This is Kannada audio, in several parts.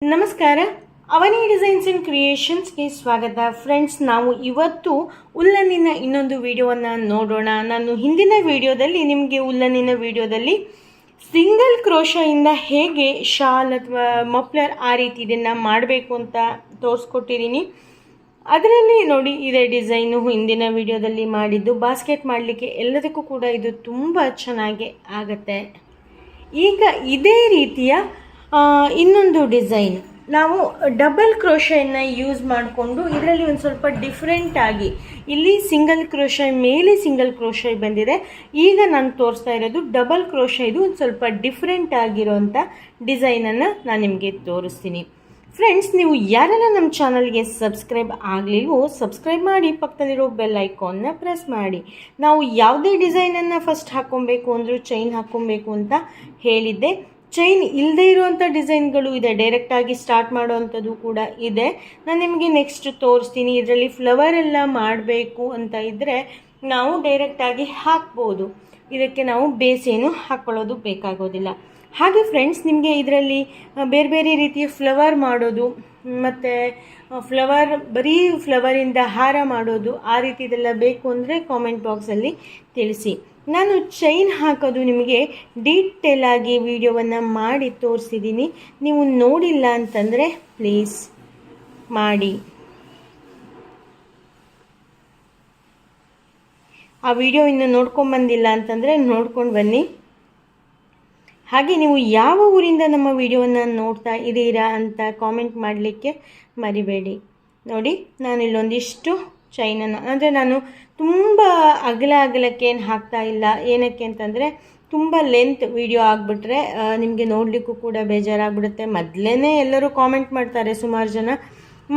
ನಮಸ್ಕಾರ. ಅವನಿ ಡಿಸೈನ್ಸ್ ಆ್ಯಂಡ್ ಕ್ರಿಯೇಷನ್ಸ್ಗೆ ಸ್ವಾಗತ. ಫ್ರೆಂಡ್ಸ್, ನಾವು ಇವತ್ತು ಉಲ್ಲನಿನ ಇನ್ನೊಂದು ವಿಡಿಯೋವನ್ನು ನೋಡೋಣ. ನಾನು ಹಿಂದಿನ ವಿಡಿಯೋದಲ್ಲಿ ನಿಮಗೆ ಉಲ್ಲನಿನ ವಿಡಿಯೋದಲ್ಲಿ ಸಿಂಗಲ್ ಕ್ರೋಶದಿಂದ ಹೇಗೆ ಶಾಲ್ ಅಥವಾ ಮಫ್ಲರ್ ಆ ರೀತಿ ಇದನ್ನು ಮಾಡಬೇಕು ಅಂತ ತೋರಿಸ್ಕೊಟ್ಟಿದ್ದೀನಿ. ಅದರಲ್ಲಿ ನೋಡಿ, ಇದೇ ಡಿಸೈನು ಹಿಂದಿನ ವಿಡಿಯೋದಲ್ಲಿ ಮಾಡಿದ್ದು. ಬಾಸ್ಕೆಟ್ ಮಾಡಲಿಕ್ಕೆ ಎಲ್ಲದಕ್ಕೂ ಕೂಡ ಇದು ತುಂಬ ಚೆನ್ನಾಗಿ ಆಗುತ್ತೆ. ಈಗ ಇದೇ ರೀತಿಯ ಇನ್ನೊಂದು ಡಿಸೈನ್ ನಾವು ಡಬಲ್ ಕ್ರೋಶೆಯನ್ನು ಯೂಸ್ ಮಾಡಿಕೊಂಡು ಇದರಲ್ಲಿ ಒಂದು ಸ್ವಲ್ಪ ಡಿಫ್ರೆಂಟಾಗಿ, ಇಲ್ಲಿ ಸಿಂಗಲ್ ಕ್ರೋಶೆ ಮೇಲೆ ಸಿಂಗಲ್ ಕ್ರೋಶೆ ಬಂದಿದೆ. ಈಗ ನಾನು ತೋರಿಸ್ತಾ ಇರೋದು ಡಬಲ್ ಕ್ರೋಶೆ. ಇದು ಒಂದು ಸ್ವಲ್ಪ ಡಿಫ್ರೆಂಟ್ ಆಗಿರೋಂಥ ಡಿಸೈನನ್ನು ನಾನು ನಿಮಗೆ ತೋರಿಸ್ತೀನಿ. ಫ್ರೆಂಡ್ಸ್, ನೀವು ಯಾರೆಲ್ಲ ನಮ್ಮ ಚಾನಲ್ಗೆ ಸಬ್ಸ್ಕ್ರೈಬ್ ಆಗಲಿಲ್ವೋ ಸಬ್ಸ್ಕ್ರೈಬ್ ಮಾಡಿ, ಪಕ್ಕದಲ್ಲಿರೋ ಬೆಲ್ ಐಕಾನ್ನ ಪ್ರೆಸ್ ಮಾಡಿ. ನಾವು ಯಾವುದೇ ಡಿಸೈನನ್ನು ಫಸ್ಟ್ ಹಾಕ್ಕೊಬೇಕು ಅಂದರೂ ಚೈನ್ ಹಾಕ್ಕೊಬೇಕು ಅಂತ ಹೇಳಿದ್ದೆ. ಚೈನ್ ಇಲ್ಲದೆ ಇರುವಂಥ ಡಿಸೈನ್ಗಳು ಇದೆ, ಡೈರೆಕ್ಟಾಗಿ ಸ್ಟಾರ್ಟ್ ಮಾಡೋವಂಥದ್ದು ಕೂಡ ಇದೆ. ನಾನು ನಿಮಗೆ ನೆಕ್ಸ್ಟ್ ತೋರಿಸ್ತೀನಿ. ಇದರಲ್ಲಿ ಫ್ಲವರ್ ಎಲ್ಲ ಮಾಡಬೇಕು ಅಂತ ಇದ್ದರೆ ನಾವು ಡೈರೆಕ್ಟಾಗಿ ಹಾಕ್ಬೋದು. ಇದಕ್ಕೆ ನಾವು ಬೇಸ್ ಏನು ಹಾಕ್ಕೊಳ್ಳೋದು ಬೇಕಾಗೋದಿಲ್ಲ. ಹಾಗೆ ಫ್ರೆಂಡ್ಸ್, ನಿಮಗೆ ಇದರಲ್ಲಿ ಬೇರೆ ಬೇರೆ ರೀತಿಯ ಫ್ಲವರ್ ಮಾಡೋದು ಮತ್ತು ಬರೀ ಫ್ಲವರಿಂದ ಹಾರ ಮಾಡೋದು ಆ ರೀತಿದೆಲ್ಲ ಬೇಕು ಅಂದರೆ ಕಾಮೆಂಟ್ ಬಾಕ್ಸಲ್ಲಿ ತಿಳಿಸಿ. ನಾನು ಚೈನ್ ಹಾಕೋದು ನಿಮಗೆ ಡೀಟೇಲ್ ಆಗಿ ವಿಡಿಯೋವನ್ನು ಮಾಡಿ ತೋರಿಸಿದ್ದೀನಿ. ನೀವು ನೋಡಿಲ್ಲ ಅಂತಂದರೆ ಪ್ಲೀಸ್ ಮಾಡಿ. ಆ ವಿಡಿಯೋ ಇನ್ನು ನೋಡ್ಕೊಂಬಂದಿಲ್ಲ ಅಂತಂದರೆ ನೋಡ್ಕೊಂಡು ಬನ್ನಿ. ಹಾಗೆ ನೀವು ಯಾವ ಊರಿಂದ ನಮ್ಮ ವಿಡಿಯೋವನ್ನು ನೋಡ್ತಾ ಇದ್ದೀರಾ ಅಂತ ಕಾಮೆಂಟ್ ಮಾಡಲಿಕ್ಕೆ ಮರಿಬೇಡಿ. ನೋಡಿ, ನಾನು ಇಲ್ಲೊಂದಿಷ್ಟು ಚೈನನ್ನು, ಅಂದರೆ ನಾನು ತುಂಬ ಅಗಲಕ್ಕೆ ಏನು ಹಾಕ್ತಾ ಇಲ್ಲ. ಏನಕ್ಕೆ ಅಂತಂದರೆ ತುಂಬ ಲೆಂತ್ ವಿಡಿಯೋ ಆಗಿಬಿಟ್ರೆ ನಿಮಗೆ ನೋಡಲಿಕ್ಕೂ ಕೂಡ ಬೇಜಾರಾಗ್ಬಿಡುತ್ತೆ. ಮೊದಲೇ ಎಲ್ಲರೂ ಕಾಮೆಂಟ್ ಮಾಡ್ತಾರೆ ಸುಮಾರು ಜನ,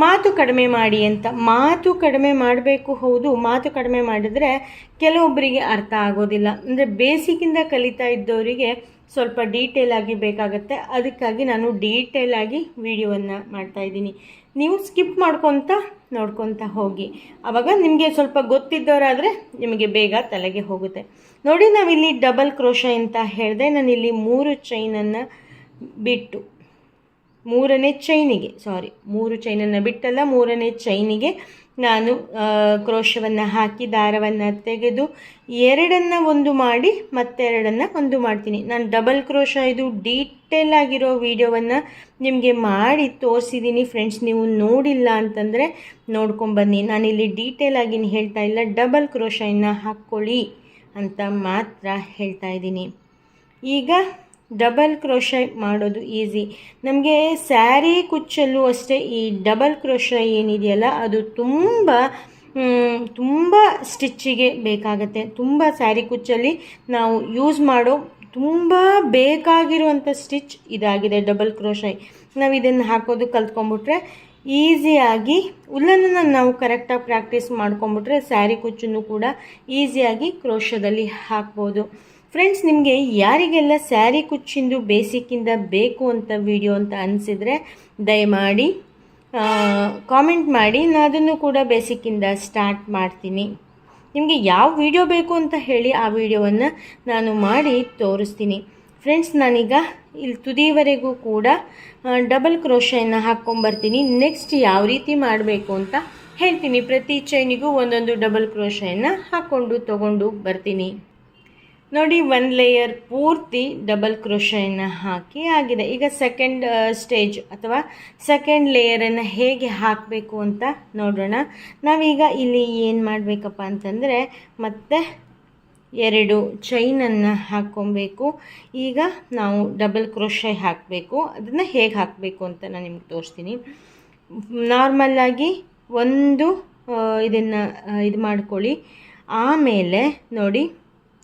ಮಾತು ಕಡಿಮೆ ಮಾಡಿ ಅಂತ. ಮಾತು ಕಡಿಮೆ ಮಾಡಬೇಕು, ಹೌದು. ಮಾತು ಕಡಿಮೆ ಮಾಡಿದರೆ ಕೆಲವೊಬ್ಬರಿಗೆ ಅರ್ಥ ಆಗೋದಿಲ್ಲ. ಅಂದರೆ ಬೇಸಿಕ್ಕಿಂದ ಕಲಿತಾ ಇದ್ದವರಿಗೆ ಸ್ವಲ್ಪ ಡೀಟೇಲಾಗಿ ಬೇಕಾಗುತ್ತೆ. ಅದಕ್ಕಾಗಿ ನಾನು ಡೀಟೇಲಾಗಿ ವಿಡಿಯೋವನ್ನು ಮಾಡ್ತಾಯಿದ್ದೀನಿ. ನೀವು ಸ್ಕಿಪ್ ನೋಡ್ಕೊತಾ ಹೋಗಿ. ಆವಾಗ ನಿಮಗೆ ಸ್ವಲ್ಪ ಗೊತ್ತಿದ್ದವರಾದರೆ ನಿಮಗೆ ಬೇಗ ತಲೆಗೆ ಹೋಗುತ್ತೆ. ನೋಡಿ, ನಾವಿಲ್ಲಿ ಡಬಲ್ ಕ್ರೋಶೆ ಅಂತ ಹೇಳಿದೆ. ನಾನಿಲ್ಲಿ 3 ಚೈನನ್ನು ಬಿಟ್ಟು 3ನೇ ಚೈನಿಗೆ, ಮೂರು ಚೈನನ್ನು ಬಿಟ್ಟಲ್ಲ, 3ನೇ ಚೈನಿಗೆ ನಾನು ಕ್ರೋಶವನ್ನು ಹಾಕಿ ದಾರವನ್ನು ತೆಗೆದು 2 ಒಂದು ಮಾಡಿ ಮತ್ತೆ 2 ಒಂದು ಮಾಡ್ತೀನಿ. ನಾನು ಡಬಲ್ ಕ್ರೋಶ ಇದು ಡೀಟೇಲ್ ಆಗಿರೋ ವಿಡಿಯೋವನ್ನು ನಿಮಗೆ ಮಾಡಿ ತೋರಿಸಿದ್ದೀನಿ. ಫ್ರೆಂಡ್ಸ್, ನೀವು ನೋಡಿಲ್ಲ ಅಂತಂದರೆ ನೋಡ್ಕೊಂಬನ್ನಿ. ನಾನಿಲ್ಲಿ ಡೀಟೇಲ್ ಆಗಿ ಹೇಳ್ತಾ ಇಲ್ಲ, ಡಬಲ್ ಕ್ರೋಶವನ್ನು ಹಾಕ್ಕೊಳ್ಳಿ ಅಂತ ಮಾತ್ರ ಹೇಳ್ತಾ ಇದ್ದೀನಿ. ಈಗ ಡಬಲ್ ಕ್ರೋಶೆ ಮಾಡೋದು ಈಸಿ. ನಮಗೆ ಸ್ಯಾರಿ ಕುಚ್ಚಲ್ಲೂ ಅಷ್ಟೇ ಈ ಡಬಲ್ ಕ್ರೋಶೆ ಏನಿದೆಯಲ್ಲ ಅದು ತುಂಬ ಸ್ಟಿಚ್ಚಿಗೆ ಬೇಕಾಗುತ್ತೆ. ತುಂಬ ಸ್ಯಾರಿ ಕುಚ್ಚಲ್ಲಿ ನಾವು ಯೂಸ್ ಮಾಡೋ ತುಂಬ ಬೇಕಾಗಿರುವಂಥ ಸ್ಟಿಚ್ ಇದಾಗಿದೆ ಡಬಲ್ ಕ್ರೋಶೆ. ನಾವು ಇದನ್ನು ಹಾಕೋದು ಕಲ್ತ್ಕೊಂಡ್ಬಿಟ್ರೆ ಈಸಿಯಾಗಿ ಉಲ್ಲನ್ನು ನಾವು ಕರೆಕ್ಟಾಗಿ ಪ್ರಾಕ್ಟೀಸ್ ಮಾಡ್ಕೊಂಬಿಟ್ರೆ ಸ್ಯಾರಿ ಕುಚ್ಚನ್ನು ಕೂಡ ಈಸಿಯಾಗಿ ಕ್ರೋಶದಲ್ಲಿ ಹಾಕ್ಬೋದು. ಫ್ರೆಂಡ್ಸ್, ನಿಮಗೆ ಯಾರಿಗೆಲ್ಲ ಸ್ಯಾರಿ ಕುಚ್ಚಿಂದು ಬೇಸಿಕ್ಕಿಂದ ಬೇಕು ಅಂತ ವಿಡಿಯೋ ಅಂತ ಅನಿಸಿದರೆ ದಯಮಾಡಿ ಕಾಮೆಂಟ್ ಮಾಡಿ. ನಾನು ಅದನ್ನು ಕೂಡ ಬೇಸಿಕ್ಕಿಂದ ಸ್ಟಾರ್ಟ್ ಮಾಡ್ತೀನಿ. ನಿಮಗೆ ಯಾವ ವಿಡಿಯೋ ಬೇಕು ಅಂತ ಹೇಳಿ ಆ ವಿಡಿಯೋವನ್ನು ನಾನು ಮಾಡಿ ತೋರಿಸ್ತೀನಿ. ಫ್ರೆಂಡ್ಸ್, ನಾನೀಗ ಇಲ್ಲಿ ತುದಿವರೆಗೂ ಕೂಡ ಡಬಲ್ ಕ್ರೋಶೆಯನ್ನು ಹಾಕ್ಕೊಂಬರ್ತೀನಿ. ನೆಕ್ಸ್ಟ್ ಯಾವ ರೀತಿ ಮಾಡಬೇಕು ಅಂತ ಹೇಳ್ತೀನಿ. ಪ್ರತಿ ಚೈನಿಗೂ ಒಂದೊಂದು ಡಬಲ್ ಕ್ರೋಶೆಯನ್ನು ಹಾಕ್ಕೊಂಡು ತೊಗೊಂಡು ಬರ್ತೀನಿ. ನೋಡಿ, 1 ಲೇಯರ್ ಪೂರ್ತಿ ಡಬಲ್ ಕ್ರೋಶೆಯನ್ನು ಹಾಕಿ ಆಗಿದೆ. ಈಗ ಸೆಕೆಂಡ್ ಸ್ಟೇಜ್ ಅಥವಾ ಸೆಕೆಂಡ್ ಲೇಯರನ್ನು ಹೇಗೆ ಹಾಕಬೇಕು ಅಂತ ನೋಡೋಣ. ನಾವೀಗ ಇಲ್ಲಿ ಏನು ಮಾಡಬೇಕಪ್ಪ ಅಂತಂದರೆ ಮತ್ತೆ 2 ಚೈನನ್ನು ಹಾಕ್ಕೊಬೇಕು. ಈಗ ನಾವು ಡಬಲ್ ಕ್ರೋಶೆ ಹಾಕಬೇಕು. ಅದನ್ನು ಹೇಗೆ ಹಾಕಬೇಕು ಅಂತ ನಾನು ನಿಮ್ಗೆ ತೋರಿಸ್ತೀನಿ. ನಾರ್ಮಲ್ಲಾಗಿ ಇದು ಮಾಡ್ಕೊಳ್ಳಿ. ಆಮೇಲೆ ನೋಡಿ,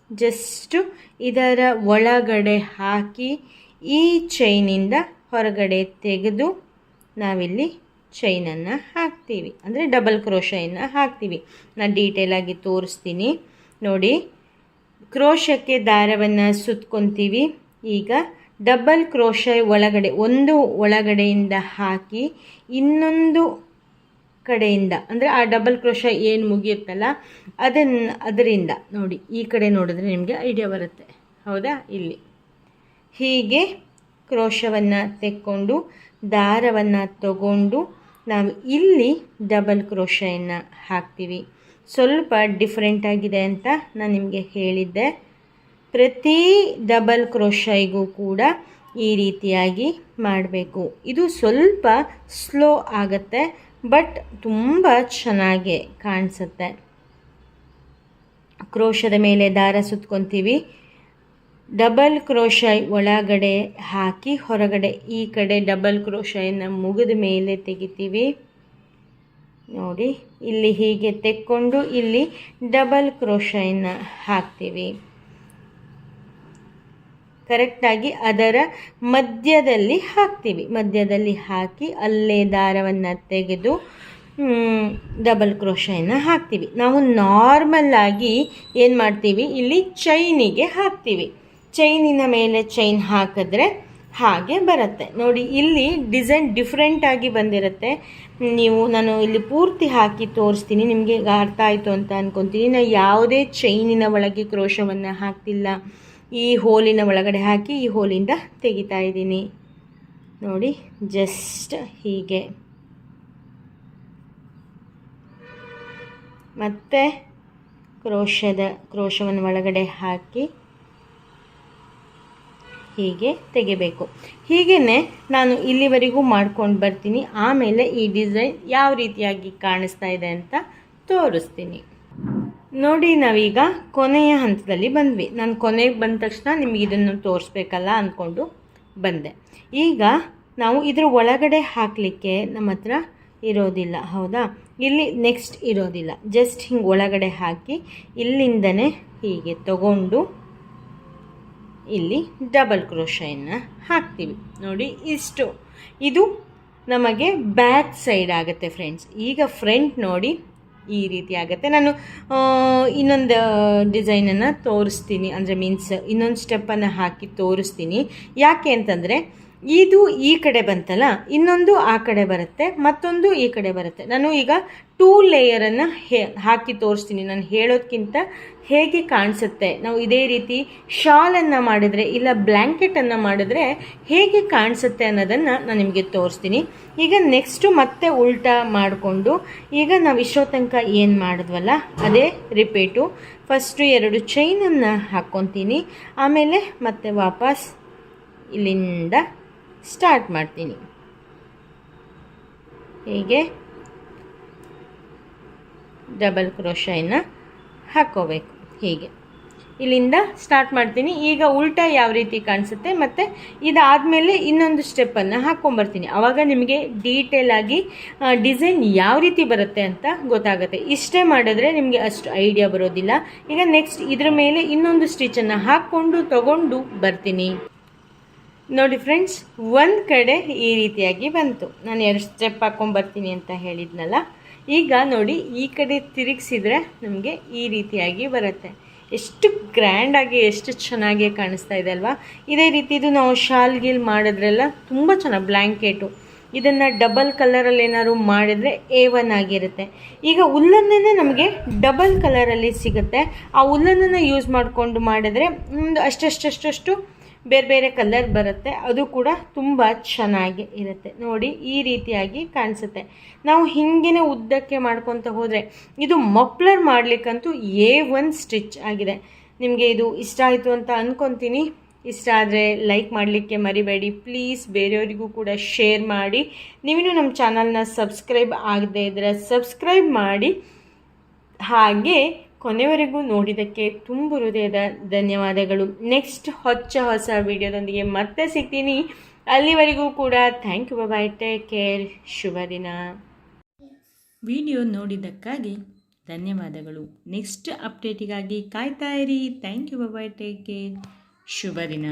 ಜಸ್ಟು ಇದರ ಒಳಗಡೆ ಹಾಕಿ ಈ ಚೈನಿಂದ ಹೊರಗಡೆ ತೆಗೆದು ನಾವಿಲ್ಲಿ ಚೈನನ್ನು ಹಾಕ್ತೀವಿ, ಅಂದರೆ ಡಬಲ್ ಕ್ರೋಶೆಯನ್ನು ಹಾಕ್ತೀವಿ. ನಾನು ಡೀಟೇಲಾಗಿ ತೋರಿಸ್ತೀನಿ. ನೋಡಿ, ಕ್ರೋಶಕ್ಕೆ ದಾರವನ್ನು ಸುತ್ಕೊತೀವಿ. ಈಗ ಡಬಲ್ ಕ್ರೋಶೆ ಒಳಗಡೆ ಒಂದು ಒಳಗಡೆಯಿಂದ ಹಾಕಿ ಇನ್ನೊಂದು ಕಡೆಯಿಂದ, ಅಂದರೆ ಆ ಡಬಲ್ ಕ್ರೋಶೆ ಏನು ಮುಗಿಯುತ್ತಲ್ಲ ಅದರಿಂದ ನೋಡಿ, ಈ ಕಡೆ ನೋಡಿದ್ರೆ ನಿಮಗೆ ಐಡಿಯಾ ಬರುತ್ತೆ, ಹೌದಾ. ಇಲ್ಲಿ ಹೀಗೆ ಕ್ರೋಶವನ್ನು ತೆಕ್ಕೊಂಡು ದಾರವನ್ನು ತಗೊಂಡು ನಾವು ಇಲ್ಲಿ ಡಬಲ್ ಕ್ರೋಶೆಯನ್ನು ಹಾಕ್ತೀವಿ. ಸ್ವಲ್ಪ ಡಿಫ್ರೆಂಟ್ ಆಗಿದೆ ಅಂತ ನಾನು ನಿಮಗೆ ಹೇಳಿದ್ದೆ. ಪ್ರತಿ ಡಬಲ್ ಕ್ರೋಶೈಗೂ ಕೂಡ ಈ ರೀತಿಯಾಗಿ ಮಾಡಬೇಕು. ಇದು ಸ್ವಲ್ಪ ಸ್ಲೋ ಆಗುತ್ತೆ, ಬಟ್ ತುಂಬ ಚೆನ್ನಾಗಿ ಕಾಣಿಸುತ್ತೆ. ಕ್ರೋಶದ ಮೇಲೆ ದಾರ ಸುತ್ಕೊತೀವಿ. ಡಬಲ್ ಕ್ರೋಶೈ ಒಳಗಡೆ ಹಾಕಿ ಹೊರಗಡೆ ಈ ಕಡೆ ಡಬಲ್ ಕ್ರೋಶೈನ ಮುಗಿದ ಮೇಲೆ ತೆಗಿತೀವಿ. ನೋಡಿ, ಇಲ್ಲಿ ಹೀಗೆ ತೆಕ್ಕೊಂಡು ಇಲ್ಲಿ ಡಬಲ್ ಕ್ರೋಶೈನ ಹಾಕ್ತೀವಿ. ಕರೆಕ್ಟಾಗಿ ಅದರ ಮಧ್ಯದಲ್ಲಿ ಹಾಕ್ತೀವಿ. ಮಧ್ಯದಲ್ಲಿ ಹಾಕಿ ಅಲ್ಲೇ ದಾರವನ್ನು ತೆಗೆದು ಡಬಲ್ ಕ್ರೋಶೆಯನ್ನು ಹಾಕ್ತೀವಿ. ನಾವು ನಾರ್ಮಲ್ಲಾಗಿ ಏನು ಮಾಡ್ತೀವಿ, ಇಲ್ಲಿ ಚೈನಿಗೆ ಹಾಕ್ತೀವಿ. ಚೈನಿನ ಮೇಲೆ ಚೈನ್ ಹಾಕಿದ್ರೆ ಹಾಗೆ ಬರುತ್ತೆ. ನೋಡಿ, ಇಲ್ಲಿ ಡಿಸೈನ್ ಡಿಫ್ರೆಂಟಾಗಿ ಬಂದಿರುತ್ತೆ. ನಾನು ಇಲ್ಲಿ ಪೂರ್ತಿ ಹಾಕಿ ತೋರಿಸ್ತೀನಿ, ನಿಮಗೆ ಅರ್ಥ ಆಯಿತು ಅಂತ ಅಂದ್ಕೊತೀನಿ. ನಾನು ಯಾವುದೇ ಚೈನಿನ ಒಳಗೆ ಕ್ರೋಶವನ್ನು ಹಾಕ್ತಿಲ್ಲ. ಈ ಹೋಲಿನ ಒಳಗಡೆ ಹಾಕಿ ಈ ಹೋಲಿಂದ ತೆಗಿತಾ ಇದ್ದೀನಿ. ನೋಡಿ, ಜಸ್ಟ್ ಹೀಗೆ. ಮತ್ತೆ ಕ್ರೋಶವನ್ನು ಒಳಗಡೆ ಹಾಕಿ ಹೀಗೆ ತೆಗಿಬೇಕು. ಹೀಗೇ ನಾನು ಇಲ್ಲಿವರೆಗೂ ಮಾಡ್ಕೊಂಡು ಬರ್ತೀನಿ. ಆಮೇಲೆ ಈ ಡಿಸೈನ್ ಯಾವ ರೀತಿಯಾಗಿ ಕಾಣಿಸ್ತಾ ಇದೆ ಅಂತ ತೋರಿಸ್ತೀನಿ. ನೋಡಿ, ನಾವೀಗ ಕೊನೆಯ ಹಂತದಲ್ಲಿ ಬಂದ್ವಿ. ನಾನು ಕೊನೆಗೆ ಬಂದ ತಕ್ಷಣ ನಿಮಗೆ ಇದನ್ನು ತೋರಿಸ್ಬೇಕಲ್ಲ ಅಂದ್ಕೊಂಡು ಬಂದೆ. ಈಗ ನಾವು ಇದರ ಒಳಗಡೆ ಹಾಕಲಿಕ್ಕೆ ನಮ್ಮ ಹತ್ರ ಇರೋದಿಲ್ಲ, ಹೌದಾ? ಇಲ್ಲಿ ನೆಕ್ಸ್ಟ್ ಇರೋದಿಲ್ಲ. ಜಸ್ಟ್ ಹಿಂಗೆ ಒಳಗಡೆ ಹಾಕಿ ಇಲ್ಲಿಂದನೇ ಹೀಗೆ ತಗೊಂಡು ಇಲ್ಲಿ ಡಬಲ್ ಕ್ರೋಶೆಯನ್ನು ಹಾಕ್ತೀವಿ. ನೋಡಿ, ಇಷ್ಟು. ಇದು ನಮಗೆ ಬ್ಯಾಕ್ ಸೈಡ್ ಆಗುತ್ತೆ ಫ್ರೆಂಡ್ಸ್. ಈಗ ಫ್ರಂಟ್ ನೋಡಿ ಈ ರೀತಿ ಆಗುತ್ತೆ. ನಾನು ಇನ್ನೊಂದು ಡಿಸೈನನ್ನು ತೋರಿಸ್ತೀನಿ, ಅಂದರೆ ಮೀನ್ಸ್ ಇನ್ನೊಂದು ಸ್ಟೆಪ್ಪನ್ನು ಹಾಕಿ ತೋರಿಸ್ತೀನಿ. ಯಾಕೆ ಅಂತಂದರೆ ಇದು ಈ ಕಡೆ ಬಂತಲ್ಲ, ಇನ್ನೊಂದು ಆ ಕಡೆ ಬರುತ್ತೆ, ಮತ್ತೊಂದು ಈ ಕಡೆ ಬರುತ್ತೆ. ನಾನು ಈಗ 2 ಲೇಯರನ್ನು ಹಾಕಿ ತೋರಿಸ್ತೀನಿ. ನಾನು ಹೇಳೋದಕ್ಕಿಂತ ಹೇಗೆ ಕಾಣಿಸುತ್ತೆ, ನಾವು ಇದೇ ರೀತಿ ಶಾಲನ್ನು ಮಾಡಿದ್ರೆ ಇಲ್ಲ ಬ್ಲ್ಯಾಂಕೆಟನ್ನು ಮಾಡಿದ್ರೆ ಹೇಗೆ ಕಾಣಿಸುತ್ತೆ ಅನ್ನೋದನ್ನು ನಾನು ನಿಮಗೆ ತೋರಿಸ್ತೀನಿ. ಈಗ ನೆಕ್ಸ್ಟು ಮತ್ತೆ ಉಲ್ಟಾ ಮಾಡಿಕೊಂಡು ಈಗ ನಾವು ಇಷ್ಟೋ ತನಕ ಏನು ಮಾಡಿದ್ವಲ್ಲ ಅದೇ ರಿಪೀಟು. ಫಸ್ಟು 2 ಚೈನನ್ನು ಹಾಕ್ಕೊತೀನಿ, ಆಮೇಲೆ ಮತ್ತೆ ವಾಪಸ್ ಇಲ್ಲಿಂದ ಸ್ಟಾರ್ಟ್ ಮಾಡ್ತೀನಿ. ಹೀಗೆ ಡಬಲ್ ಕ್ರೋಶೆಯನ್ನು ಹಾಕ್ಕೋಬೇಕು. ಹೀಗೆ ಇಲ್ಲಿಂದ ಸ್ಟಾರ್ಟ್ ಮಾಡ್ತೀನಿ. ಈಗ ಉಲ್ಟಾ ಯಾವ ರೀತಿ ಕಾಣಿಸುತ್ತೆ, ಮತ್ತು ಇದಾದಮೇಲೆ ಇನ್ನೊಂದು ಸ್ಟೆಪ್ಪನ್ನು ಹಾಕ್ಕೊಂಬರ್ತೀನಿ. ಆವಾಗ ನಿಮಗೆ ಡೀಟೇಲ್ ಆಗಿ ಡಿಸೈನ್ ಯಾವ ರೀತಿ ಬರುತ್ತೆ ಅಂತ ಗೊತ್ತಾಗುತ್ತೆ. ಇಷ್ಟೇ ಮಾಡಿದ್ರೆ ನಿಮಗೆ ಅಷ್ಟು ಐಡಿಯಾ ಬರೋದಿಲ್ಲ. ಈಗ ನೆಕ್ಸ್ಟ್ ಇದ್ರ ಮೇಲೆ ಇನ್ನೊಂದು ಸ್ಟಿಚನ್ನು ಹಾಕ್ಕೊಂಡು ತಗೊಂಡು ಬರ್ತೀನಿ. ನೋಡಿ ಫ್ರೆಂಡ್ಸ್, ಒಂದು ಕಡೆ ಈ ರೀತಿಯಾಗಿ ಬಂತು. ನಾನು 2 ಸ್ಟೆಪ್ ಹಾಕ್ಕೊಂಬರ್ತೀನಿ ಅಂತ ಹೇಳಿದ್ನಲ್ಲ. ಈಗ ನೋಡಿ, ಈ ಕಡೆ ತಿರುಗಿಸಿದ್ರೆ ನಮಗೆ ಈ ರೀತಿಯಾಗಿ ಬರುತ್ತೆ. ಎಷ್ಟು ಗ್ರ್ಯಾಂಡಾಗಿ, ಎಷ್ಟು ಚೆನ್ನಾಗಿ ಕಾಣಿಸ್ತಾ ಇದೆ ಅಲ್ವಾ? ಇದೇ ರೀತಿ ಇದು ನಾವು ಶಾಲ್ಗಿಲ್ ಮಾಡಿದ್ರೆಲ್ಲ ತುಂಬ ಚೆನ್ನಾಗಿ, ಬ್ಲ್ಯಾಂಕೆಟು ಇದನ್ನು ಡಬಲ್ ಕಲರಲ್ಲಿ ಏನಾದ್ರು ಮಾಡಿದರೆ A1 ಆಗಿರುತ್ತೆ. ಈಗ ಉಲ್ಲನ್ನೇ ನಮಗೆ ಡಬಲ್ ಕಲರಲ್ಲಿ ಸಿಗುತ್ತೆ. ಆ ಉಲ್ಲನನ್ನು ಯೂಸ್ ಮಾಡಿಕೊಂಡು ಮಾಡಿದ್ರೆ ಒಂದು ಅಷ್ಟಷ್ಟು ಬೇರೆ ಬೇರೆ ಕಲರ್ ಬರುತ್ತೆ. ಅದು ಕೂಡ ತುಂಬ ಚೆನ್ನಾಗಿ ಇರುತ್ತೆ. ನೋಡಿ, ಈ ರೀತಿಯಾಗಿ ಕಾಣಿಸುತ್ತೆ. ನಾವು ಹಿಂಗೇನೆ ಉದ್ದಕ್ಕೆ ಮಾಡ್ಕೊತ ಹೋದರೆ ಇದು ಮಫ್ಲರ್ ಮಾಡಲಿಕ್ಕಂತೂ A1 ಸ್ಟಿಚ್ ಆಗಿದೆ. ನಿಮಗೆ ಇದು ಇಷ್ಟ ಆಯಿತು ಅಂತ ಅಂದ್ಕೊತೀನಿ. ಇಷ್ಟ ಆದರೆ ಲೈಕ್ ಮಾಡಲಿಕ್ಕೆ ಮರಿಬೇಡಿ ಪ್ಲೀಸ್. ಬೇರೆಯವರಿಗೂ ಕೂಡ ಶೇರ್ ಮಾಡಿ. ನೀವಿನ್ನೂ ನಮ್ಮ ಚಾನಲ್ನ ಸಬ್ಸ್ಕ್ರೈಬ್ ಆಗದೇ ಇದ್ದರೆ ಸಬ್ಸ್ಕ್ರೈಬ್ ಮಾಡಿ. ಹಾಗೆ ಕೊನೆವರೆಗೂ ನೋಡಿದ್ದಕ್ಕೆ ತುಂಬ ಹೃದಯದ ಧನ್ಯವಾದಗಳು. ನೆಕ್ಸ್ಟ್ ಹೊಸ ವಿಡಿಯೋದೊಂದಿಗೆ ಮತ್ತೆ ಸಿಗ್ತೀನಿ. ಅಲ್ಲಿವರೆಗೂ ಕೂಡ thank you, bye, take care, ಶುಭ ದಿನ. ವಿಡಿಯೋ ನೋಡಿದ್ದಕ್ಕಾಗಿ ಧನ್ಯವಾದಗಳು. ನೆಕ್ಸ್ಟ್ ಅಪ್ಡೇಟಿಗಾಗಿ ಕಾಯ್ತಾ ಇರಿ. Thank you, bye, take care, ಶುಭ ದಿನ.